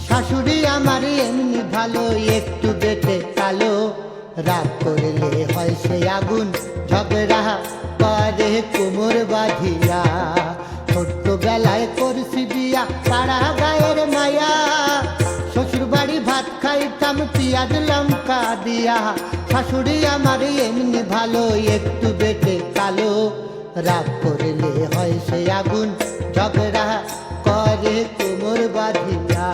শাশুড়ি আমার এমনি ভালো, একটু বেটে কালো, রাগ করলে হয় সে আগুন, ঝগড়া করে কোমর বাঁধিয়া। ছোট্টবেলায় করছি বিয়া, পাড়া গায়ের মায়া, শ্বশুর বাড়ি ভাত খাইতাম পিঁয়াজ লঙ্কা দিয়া। শাশুড়ি আমার এমনি ভালো, একটু বেটে কালো, রাগ করলে হয় সে আগুন, ঝগড়া করে কোমর বাঁধিয়া।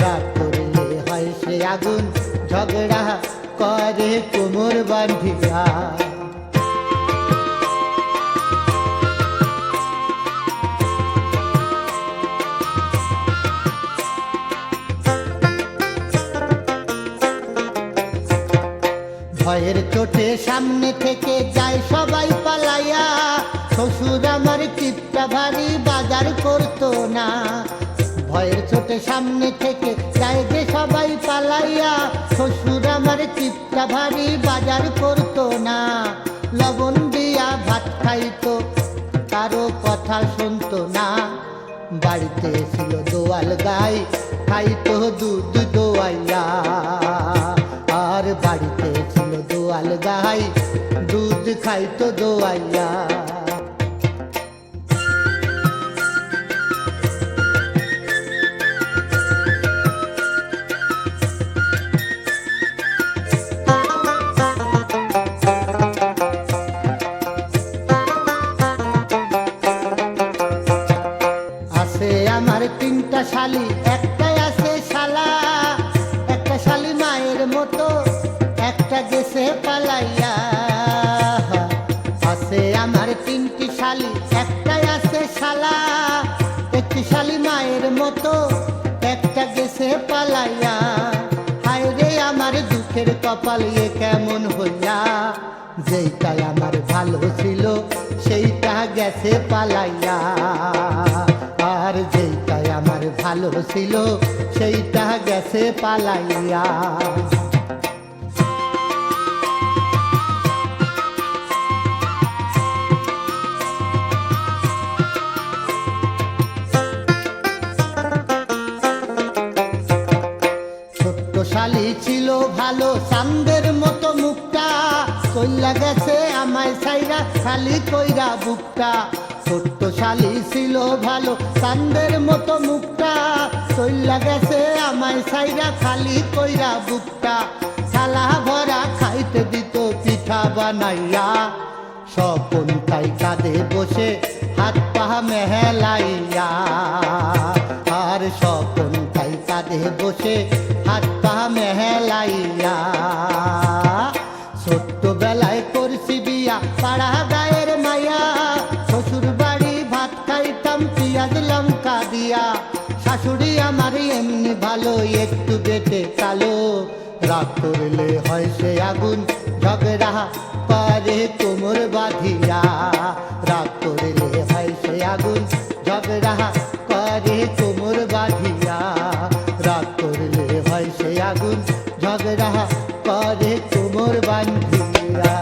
রাগ করলে হয় সে আগুন, ঝগড়া করে কোমর বাঁধিয়া। ভয়ের চোটে সামনে থেকে যায় সবাই পালাইয়া, শ্বশুর আমার টিপটা ভারী বাজার করতো না। ভয়ের চোটে সামনে থেকে যায় যে সবাই পালাইয়া, শ্বশুর আমার টিপটা ভারী বাজার করতো না। লবণ দিয়া ভাত খাইতো, কারো কথা শুনতো না। বাড়িতে ছিল দোয়াল গাই, খাইতো দুধ দোয়াইয়া। আর বাড়িতে ছিল দোয়াল গাই, দুধ খাইতো দোয়াইয়া। আছে আমার তিনটা শালি, একটাই আছে শালা, একটা শালি মায়ের মতো, একটা গেছে পালাইয়া। আছে আমার তিনটি শালি, একটাই আছে শালা, একটি শালি মায়ের মতো, একটা গেছে পালাইয়া। হায় রে আমার দুঃখের কপাল, এ কেমন হইয়া, যেইটাই আমার ভালো ছিল সেইটা গেছে পালাইয়া। আর যেইটাই আমার ভালো ছিল সেইটা গেছে পালাইয়া। ছোট্ট শালি ছিল ভালো, চাঁদের মতো মুখটা, চইলা গেছে আমায় ছাইরা খালি কইরা বুকটা। ছোট্ট শালি ছিল ভালো, চাঁদের মতো মুখটা, চইলা গেছে আমায় ছাইরা খালি কইরা বুকটা। থালা ভরা খাইতে দিত পিঠা বানাইয়া, স্বপন তাই কাঁধে বসে হাত পা মেহেলাইয়া। আর স্বপন তাই কাঁধে বসে হাত পা মেহেলাইয়া। ছোট্টবেলায় করছি বিয়া, পাড়া গায়ের মায়া, শ্বশুর বাড়ি ভাত খাইতাম পিঁয়াজ লঙ্কা দিয়া। শাশুড়ি আমার এমনি ভালো, একটু বেটে কালো, রাগ করলে হয় সে আগুন, ঝগড়া করে কোমর বাঁধিয়া। রাগ করলে হয় সে আগুন, ঝগড়া করে কোমর বাঁধিয়া। রাগ করলে হয় সে আগুন, ঝগড়া করে কোমর বাঁধিয়া।